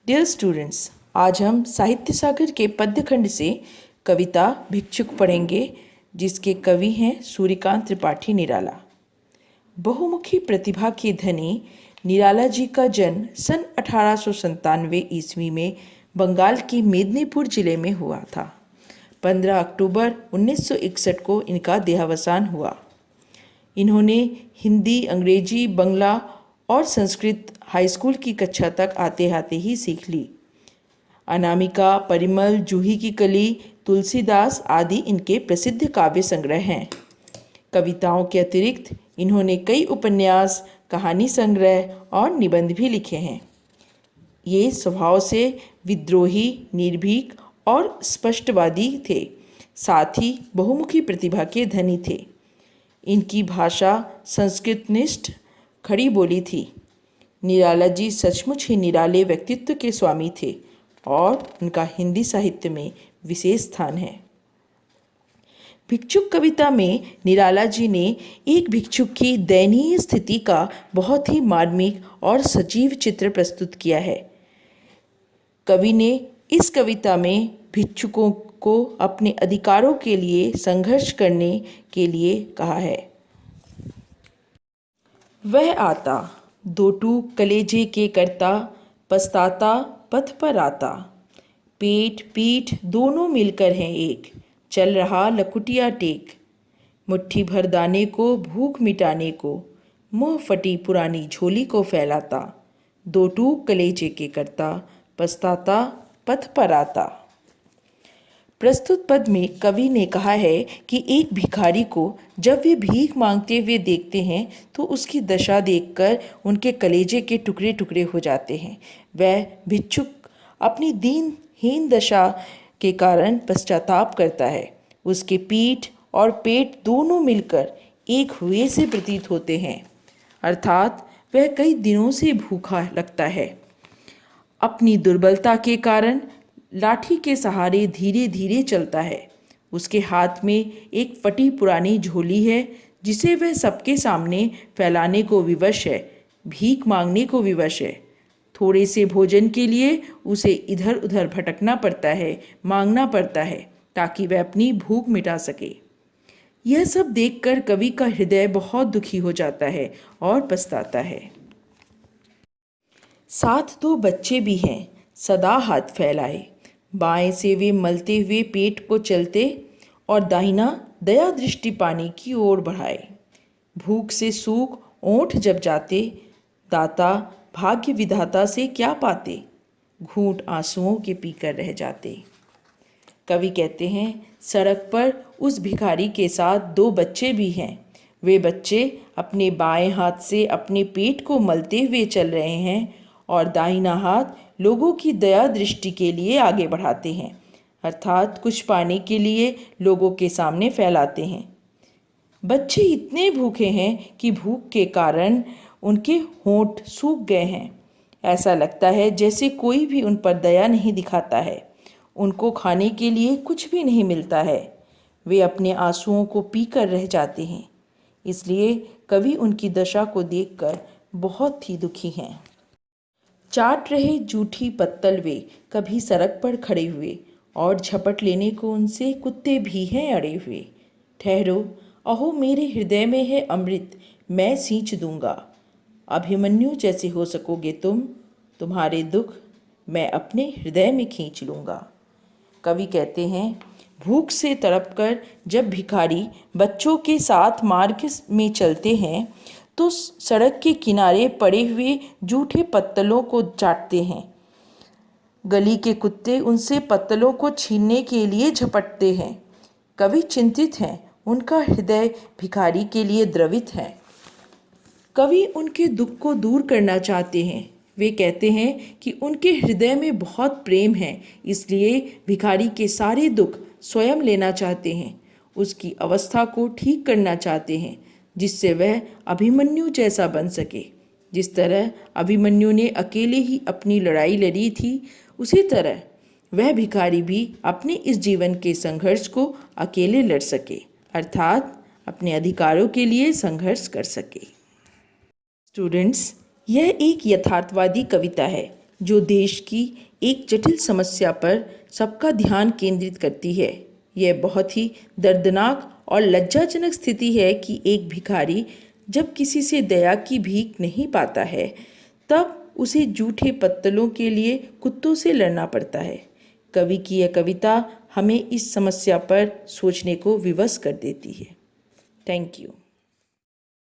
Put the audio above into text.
Dear students, आज हम साहित्य सागर के पद्य खंड से कविता भिक्षुक पढ़ेंगे, जिसके कवि हैं सूर्यकांत त्रिपाठी निराला। बहुमुखी प्रतिभा के धनी निराला जी का जन्म सन 1897 ईस्वी में बंगाल के मेदिनीपुर जिले में हुआ था। 15 अक्टूबर 1961 को इनका देहावसान हुआ। इन्होंने हिंदी, अंग्रेजी, बंगला और संस्कृत हाई स्कूल की कक्षा तक आते आते ही सीख ली। अनामिका, परिमल, जूही की कली, तुलसीदास आदि इनके प्रसिद्ध काव्य संग्रह हैं। कविताओं के अतिरिक्त इन्होंने कई उपन्यास, कहानी संग्रह और निबंध भी लिखे हैं। ये स्वभाव से विद्रोही, निर्भीक और स्पष्टवादी थे। साथ ही बहुमुखी प्रतिभा के धनी थे। इनकी भाषा संस्कृतनिष्ठ खड़ी बोली थी। निराला जी सचमुच ही निराले व्यक्तित्व के स्वामी थे और उनका हिंदी साहित्य में विशेष स्थान है। भिक्षुक कविता में निराला जी ने एक भिक्षुक की दयनीय स्थिति का बहुत ही मार्मिक और सजीव चित्र प्रस्तुत किया है। कवि ने इस कविता में भिक्षुकों को अपने अधिकारों के लिए संघर्ष करने के लिए कहा है। वह आता दो टूक कलेजे के करता, पछताता पथ पर आता। पेट पीठ दोनों मिलकर हैं एक, चल रहा लकुटिया टेक। मुट्ठी भर दाने को भूख मिटाने को, मुँह फटी पुरानी झोली को फैलाता। दो टूक कलेजे के करता, पछताता पथ पर आता। प्रस्तुत पद में कवि ने कहा है कि एक भिखारी को जब वे भीख मांगते हुए देखते हैं तो उसकी दशा देखकर उनके कलेजे के टुकड़े टुकड़े हो जाते हैं। वह भिक्षुक अपनी दीनहीन दशा के कारण पश्चाताप करता है। उसके पीठ और पेट दोनों मिलकर एक हुए से प्रतीत होते हैं, अर्थात वह कई दिनों से भूखा लगता है। अपनी दुर्बलता के कारण लाठी के सहारे धीरे धीरे चलता है। उसके हाथ में एक फटी पुरानी झोली है, जिसे वह सबके सामने फैलाने को विवश है, भीख मांगने को विवश है। थोड़े से भोजन के लिए उसे इधर उधर भटकना पड़ता है, मांगना पड़ता है, ताकि वह अपनी भूख मिटा सके। यह सब देखकर कवि का हृदय बहुत दुखी हो जाता है और पछताता है। साथ दो बच्चे भी हैं, सदा हाथ फैलाए। बाएं से वे मलते हुए पेट को चलते और दाहिना दया दृष्टि पानी की ओर बढ़ाए। भूख से सूख ओंठ जब जाते, दाता भाग्य विधाता से क्या पाते, घूंट आंसुओं के पीकर रह जाते। कवि कहते हैं, सड़क पर उस भिखारी के साथ दो बच्चे भी हैं। वे बच्चे अपने बाएं हाथ से अपने पेट को मलते हुए चल रहे हैं और दाहिना हाथ लोगों की दया दृष्टि के लिए आगे बढ़ाते हैं, अर्थात कुछ पाने के लिए लोगों के सामने फैलाते हैं। बच्चे इतने भूखे हैं कि भूख के कारण उनके होंठ सूख गए हैं। ऐसा लगता है जैसे कोई भी उन पर दया नहीं दिखाता है। उनको खाने के लिए कुछ भी नहीं मिलता है। वे अपने आंसुओं को पीकर रह जाते हैं। इसलिए कवि उनकी दशा को देखकर बहुत ही दुखी हैं। चाट रहे जूठी पत्तल वे कभी सड़क पर खड़े हुए, और झपट लेने को उनसे कुत्ते भी हैं अड़े हुए। ठहरो, अहो मेरे हृदय में है अमृत, मैं सींच दूंगा। अभिमन्यु जैसे हो सकोगे तुम, तुम्हारे दुख मैं अपने हृदय में खींच लूँगा। कवि कहते हैं, भूख से तड़पकर जब भिखारी बच्चों के साथ मार्ग में चलते हैं तो सड़क के किनारे पड़े हुए जूठे पत्तलों को चाटते हैं। गली के कुत्ते उनसे पत्तलों को छीनने के लिए झपटते हैं। कवि चिंतित हैं, उनका हृदय भिखारी के लिए द्रवित है। कवि उनके दुख को दूर करना चाहते हैं। वे कहते हैं कि उनके हृदय में बहुत प्रेम है, इसलिए भिखारी के सारे दुख स्वयं लेना चाहते हैं। उसकी अवस्था को ठीक करना चाहते हैं, जिससे वह अभिमन्यु जैसा बन सके। जिस तरह अभिमन्यु ने अकेले ही अपनी लड़ाई लड़ी थी, उसी तरह वह भिखारी भी अपने इस जीवन के संघर्ष को अकेले लड़ सके, अर्थात अपने अधिकारों के लिए संघर्ष कर सके। स्टूडेंट्स, यह एक यथार्थवादी कविता है। जो देश की एक जटिल समस्या पर सबका ध्यान केंद्रित करती है। यह बहुत ही दर्दनाक और लज्जाजनक स्थिति है कि एक भिखारी जब किसी से दया की भीख नहीं पाता है तब उसे जूठे पत्तलों के लिए कुत्तों से लड़ना पड़ता है। कवि की यह कविता हमें इस समस्या पर सोचने को विवश कर देती है। Thank you.